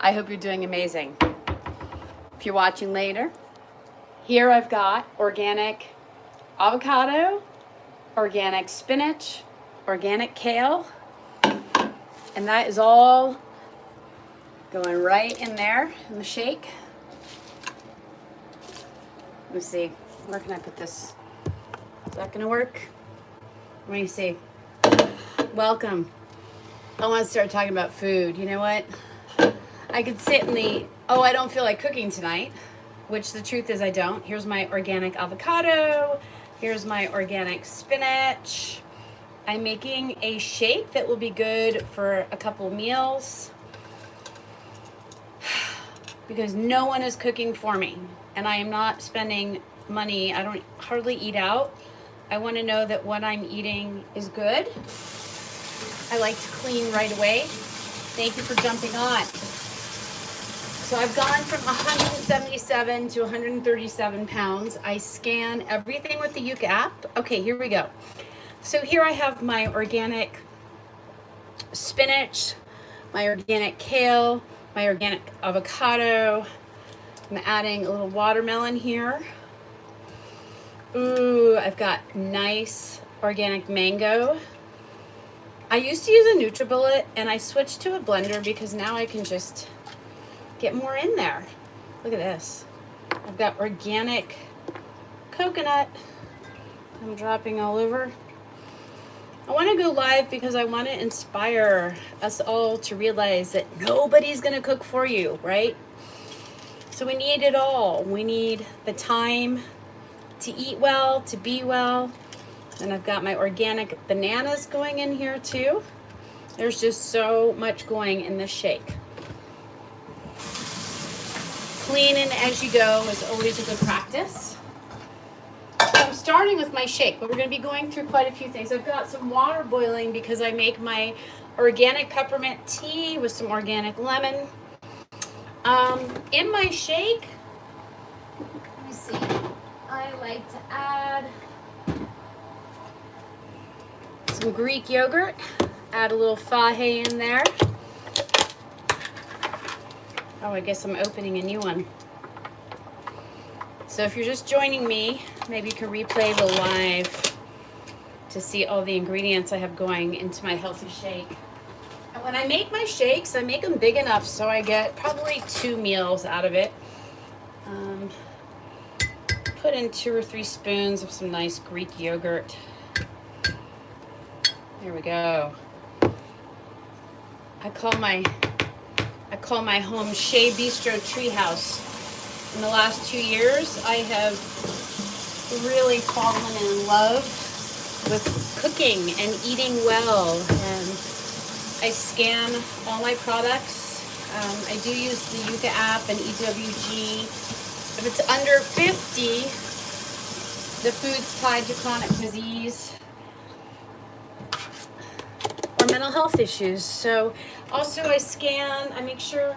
I hope you're doing amazing. If you're watching later, here I've got organic avocado, organic spinach, organic kale, and that is all going right in there in the shake. Let me see, where can I put this? Is that gonna work? Let me see. Welcome. I want to start talking about food. You know what? I could sit in the, oh, I don't feel like cooking tonight, which the truth is I don't. Here's my organic avocado. Here's my organic spinach. I'm making a shake that will be good for a couple meals because no one is cooking for me and I am not spending money. I don't hardly eat out. I want to know that what I'm eating is good. I like to clean right away. Thank you for jumping on. So I've gone from 177 to 137 pounds. I scan everything with the Yuka app. Okay, here we go. So here I have my organic spinach, my organic kale, my organic avocado. I'm adding a little watermelon here. Ooh, I've got nice organic mango. I used to use a NutriBullet and I switched to a blender because now I can just get more in there. Look at this. I've got organic coconut. I'm dropping all over. I want to go live because I want to inspire us all to realize that nobody's going to cook for you, right? So we need it all. We need the time to eat well, to be well. And I've got my organic bananas going in here too. There's just so much going in this shake. Cleaning as you go is always a good practice. So I'm starting with my shake, but we're going to be going through quite a few things. I've got some water boiling because I make my organic peppermint tea with some organic lemon. In my shake, let me see, I like to add some Greek yogurt, add a little faje in there. Oh, I guess I'm opening a new one. So if you're just joining me, maybe you can replay the live to see all the ingredients I have going into my healthy shake. And when I make my shakes, I make them big enough so I get probably 2 meals out of it. Put in 2 or 3 spoons of some nice Greek yogurt. There we go. I call my home Chez Bistro Treehouse. In the last 2 years, I have really fallen in love with cooking and eating well. And I scan all my products. I do use the Yuka app and EWG. If it's under 50, the food's tied to chronic disease or mental health issues. So also I scan, I make sure,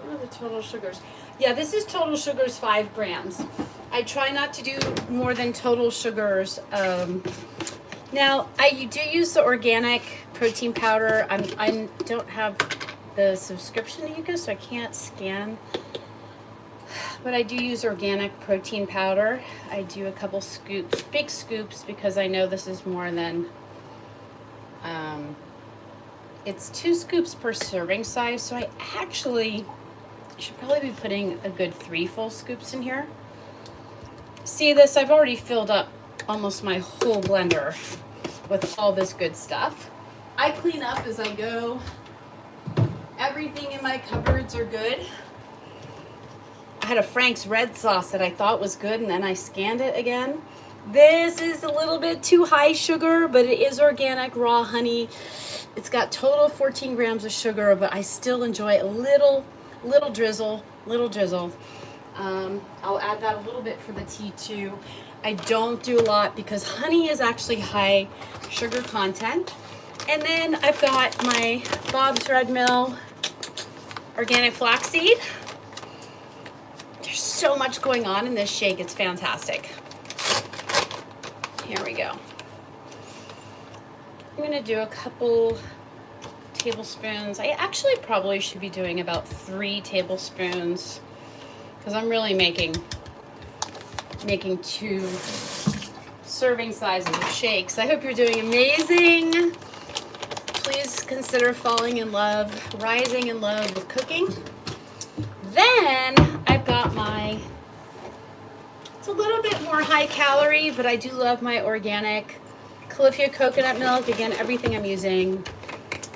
what are the total sugars? Yeah, this is total sugars 5 grams. I try not to do more than total sugars. Now, I do use the organic protein powder. I don't have the subscription to Yuka, so I can't scan. But I do use organic protein powder. I do a couple scoops, big scoops, because I know this is more than, it's 2 scoops per serving size. So I actually should probably be putting a good 3 full scoops in here. See this? I've already filled up almost my whole blender with all this good stuff. I clean up as I go. Everything in my cupboards are good. I had a Frank's red sauce that I thought was good and then I scanned it again. This is a little bit too high sugar, but it is organic raw honey. It's got total 14 grams of sugar, but I still enjoy a little drizzle. I'll add that a little bit for the tea too. I don't do a lot because honey is actually high sugar content. And then I've got my Bob's Red Mill organic flaxseed. There's so much going on in this shake, it's fantastic. Here we go. I'm gonna do a couple tablespoons. I actually probably should be doing about 3 tablespoons because I'm really making 2 serving sizes of shakes. I hope you're doing amazing. Please consider falling in love, rising in love with cooking. Then I've got it's a little bit more high calorie, but I do love my organic Califia coconut milk. Again, everything I'm using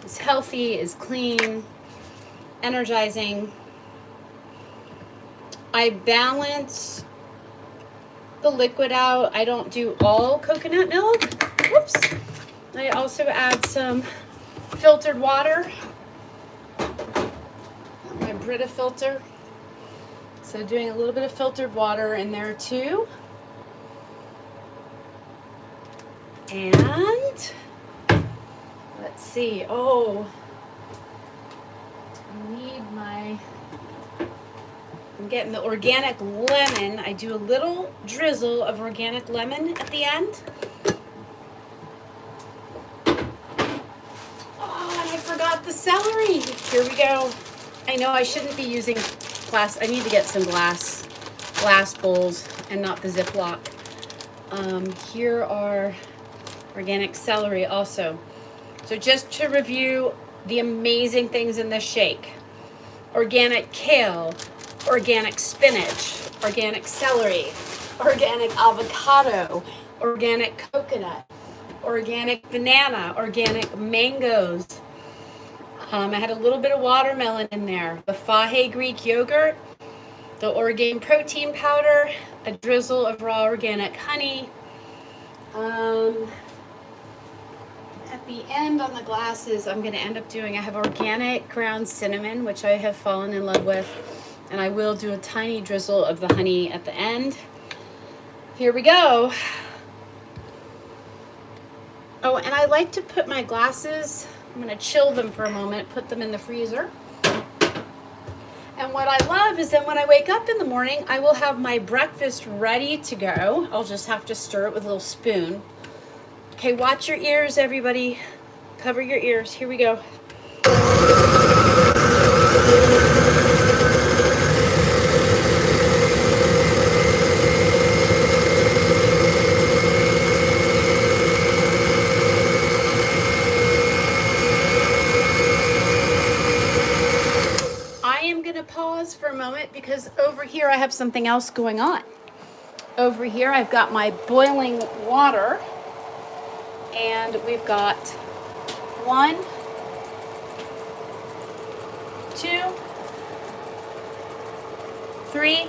is healthy, is clean, energizing. I balance the liquid out. I don't do all coconut milk. Whoops. I also add some filtered water, my Brita filter. So doing a little bit of filtered water in there too. And let's see. Oh, I need I'm getting the organic lemon. I do a little drizzle of organic lemon at the end. Oh, and I forgot the celery. Here we go. I know I shouldn't be using glass. I need to get some glass bowls and not the Ziploc. Here are organic celery also. So just to review the amazing things in this shake: organic kale, organic spinach, organic celery, organic avocado, organic coconut, organic banana, organic mangoes. I had a little bit of watermelon in there, the Fahe Greek yogurt, the Orgain protein powder, a drizzle of raw organic honey. At the end on the glasses, I'm going to end up doing, I have organic ground cinnamon, which I have fallen in love with, and I will do a tiny drizzle of the honey at the end. Here we go. Oh, and I like to put my glasses, I'm going to chill them for a moment, put them in the freezer. And what I love is that when I wake up in the morning, I will have my breakfast ready to go. I'll just have to stir it with a little spoon. Okay, watch your ears, everybody. Cover your ears. Here we go. Pause for a moment because over here I have something else going on. Over here I've got my boiling water, and we've got 1, 2, 3,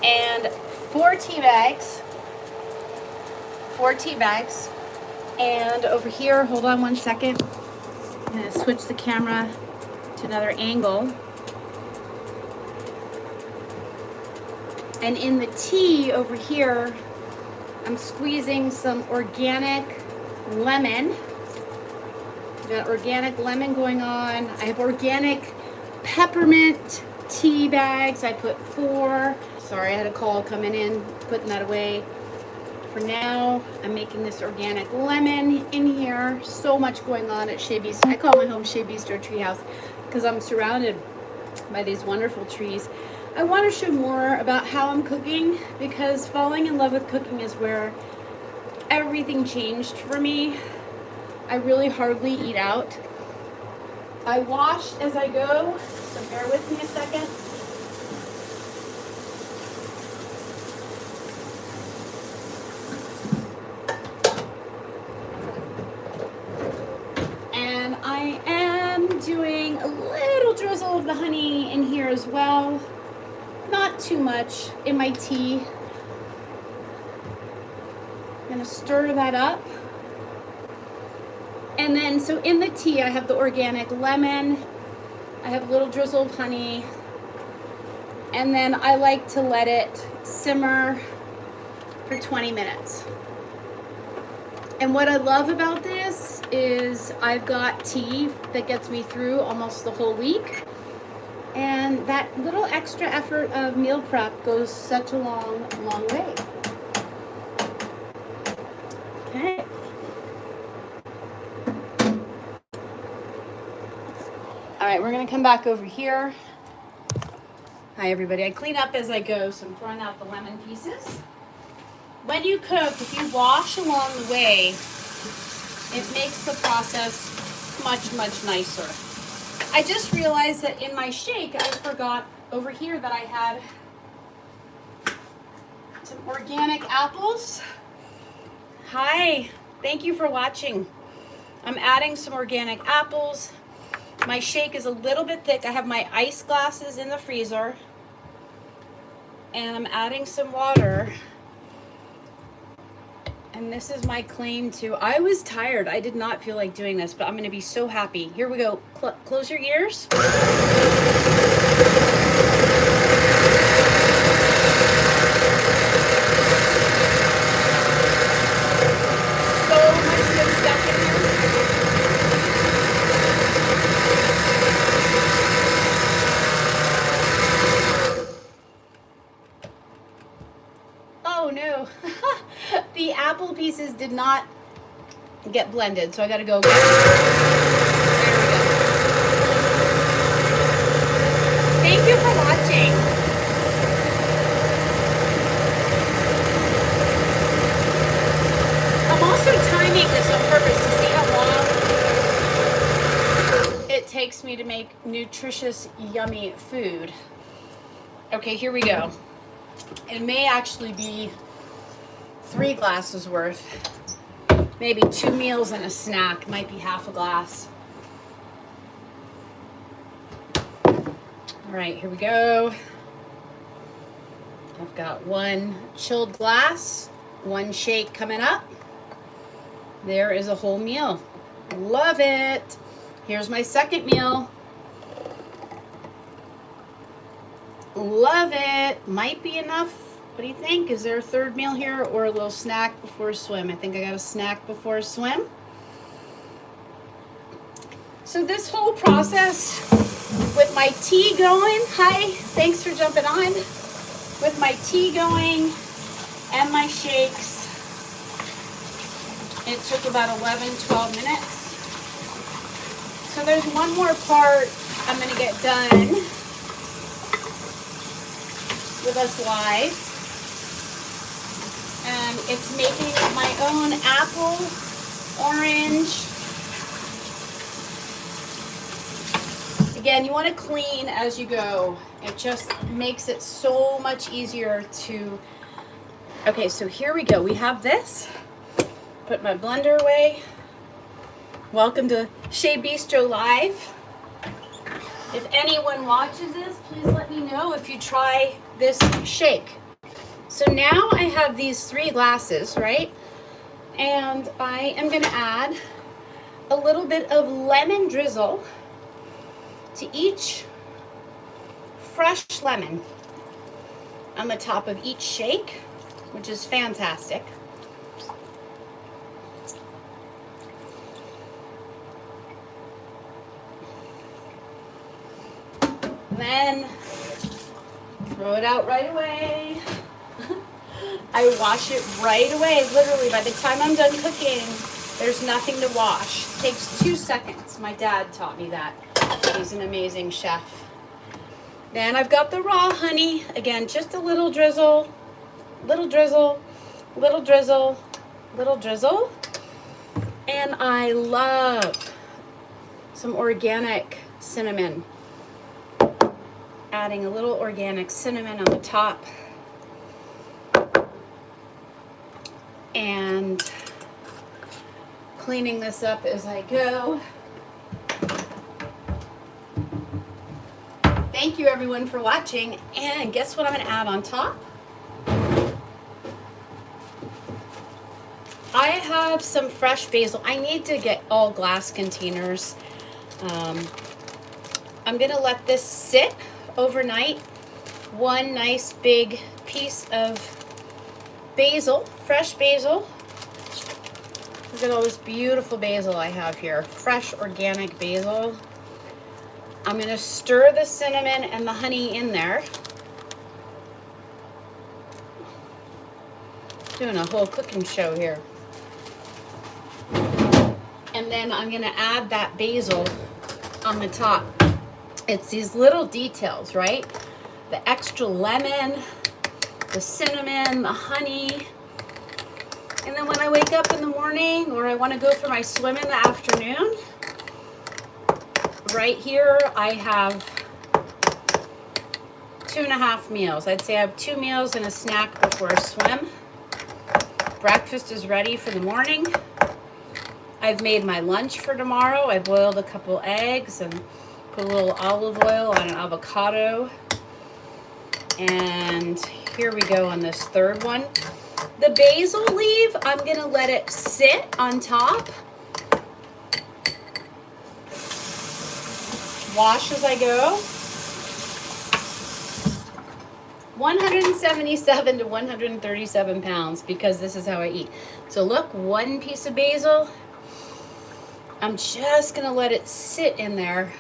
and 4 tea bags. 4 tea bags. And over here, hold on one second. I'm going to switch the camera to another angle. And in the tea over here, I'm squeezing some organic lemon. I've got organic lemon going on. I have organic peppermint tea bags. I put 4. Sorry, I had a call coming in, putting that away. For now, I'm making this organic lemon in here. So much going on at Chez Bistro. I call my home Chez Bistro Treehouse because I'm surrounded by these wonderful trees. I want to show more about how I'm cooking because falling in love with cooking is where everything changed for me. I really hardly eat out. I wash as I go, so bear with me a second. And I am doing a little drizzle of the honey in here as well. Not too much in my tea. I'm going to stir that up. And then, so in the tea, I have the organic lemon. I have a little drizzle of honey. And then I like to let it simmer for 20 minutes. And what I love about this is I've got tea that gets me through almost the whole week. And that little extra effort of meal prep goes such a long, long way. Okay. All right, we're gonna come back over here. Hi everybody, I clean up as I go, so I'm throwing out the lemon pieces. When you cook, if you wash along the way, it makes the process much, much nicer. I just realized that in my shake, I forgot over here that I had some organic apples. Hi, thank you for watching. I'm adding some organic apples. My shake is a little bit thick. I have my ice glasses in the freezer. And I'm adding some water. And this is my claim to, I was tired. I did not feel like doing this, but I'm gonna be so happy. Here we go. Close your ears. Oh no, the apple pieces did not get blended, so I gotta go again. There we go. Thank you for watching. I'm also timing this on purpose to see how long it takes me to make nutritious, yummy food. Okay, here we go. It may actually be 3 glasses worth. Maybe 2 meals and a snack. Might be half a glass. All right, here we go. I've got 1 chilled glass, 1 shake coming up. There is a whole meal. Love it. Here's my second meal. Love it. Might be enough. What do you think? Is there a third meal here or a little snack before a swim? I think I got a snack before a swim. So this whole process with my tea going, hi, thanks for jumping on. With my tea going and my shakes, it took about 11, 12 minutes. So there's one more part I'm going to get done with us live. And it's making my own apple, orange. Again, you want to clean as you go. It just makes it so much easier to... Okay, so here we go. We have this. Put my blender away. Welcome to Chez Bistro Live. If anyone watches this, please let me know if you try this shake. So now I have these 3 glasses, right? And I am going to add a little bit of lemon drizzle to each fresh lemon on the top of each shake, which is fantastic. Then throw it out right away. I wash it right away. Literally, by the time I'm done cooking, there's nothing to wash. It takes 2 seconds. My dad taught me that. He's an amazing chef. Then I've got the raw honey. Again, just a little drizzle, little drizzle, little drizzle, little drizzle. And I love some organic cinnamon. Adding a little organic cinnamon on the top. And cleaning this up as I go. Thank you everyone for watching. And guess what I'm going to add on top? I have some fresh basil. I need to get all glass containers. I'm going to let this sit overnight. 1 nice big piece of basil, fresh basil. Look at all this beautiful basil I have here. Fresh organic basil. I'm going to stir the cinnamon and the honey in there. Doing a whole cooking show here. And then I'm going to add that basil on the top. It's these little details, right? The extra lemon, the cinnamon, the honey. And then when I wake up in the morning or I want to go for my swim in the afternoon, right here I have 2.5 meals. I'd say I have 2 meals and a snack before a swim. Breakfast is ready for the morning. I've made my lunch for tomorrow. I boiled a couple eggs and put a little olive oil on an avocado. And here we go on this third one. The basil leaf, I'm gonna let it sit on top. Wash as I go. 177 to 137 pounds because this is how I eat. So look, 1 piece of basil. I'm just gonna let it sit in there.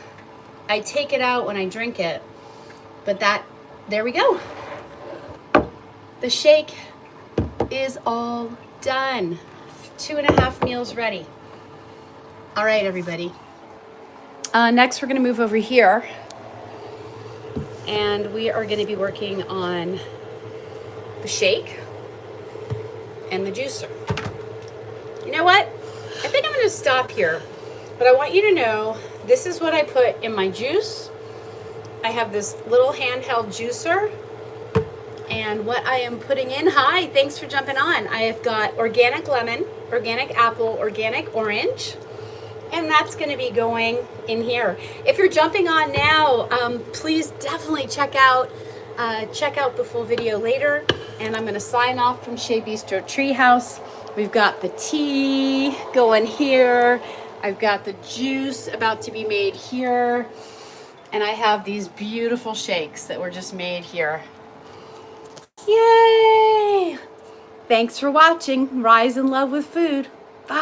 I take it out when I drink it, but there we go. The shake is all done. 2.5 meals ready. All right, everybody. Next, we're gonna move over here and we are gonna be working on the shake and the juicer. You know what? I think I'm gonna stop here, but I want you to know this is what I put in my juice. I have this little handheld juicer, and what I am putting in, hi, thanks for jumping on. I have got organic lemon, organic apple, organic orange, and that's gonna be going in here. If you're jumping on now, please definitely check out the full video later, and I'm gonna sign off from Chez Bistro Treehouse. We've got the tea going here. I've got the juice about to be made here. And I have these beautiful shakes that were just made here. Yay! Thanks for watching. Rise in love with food. Bye.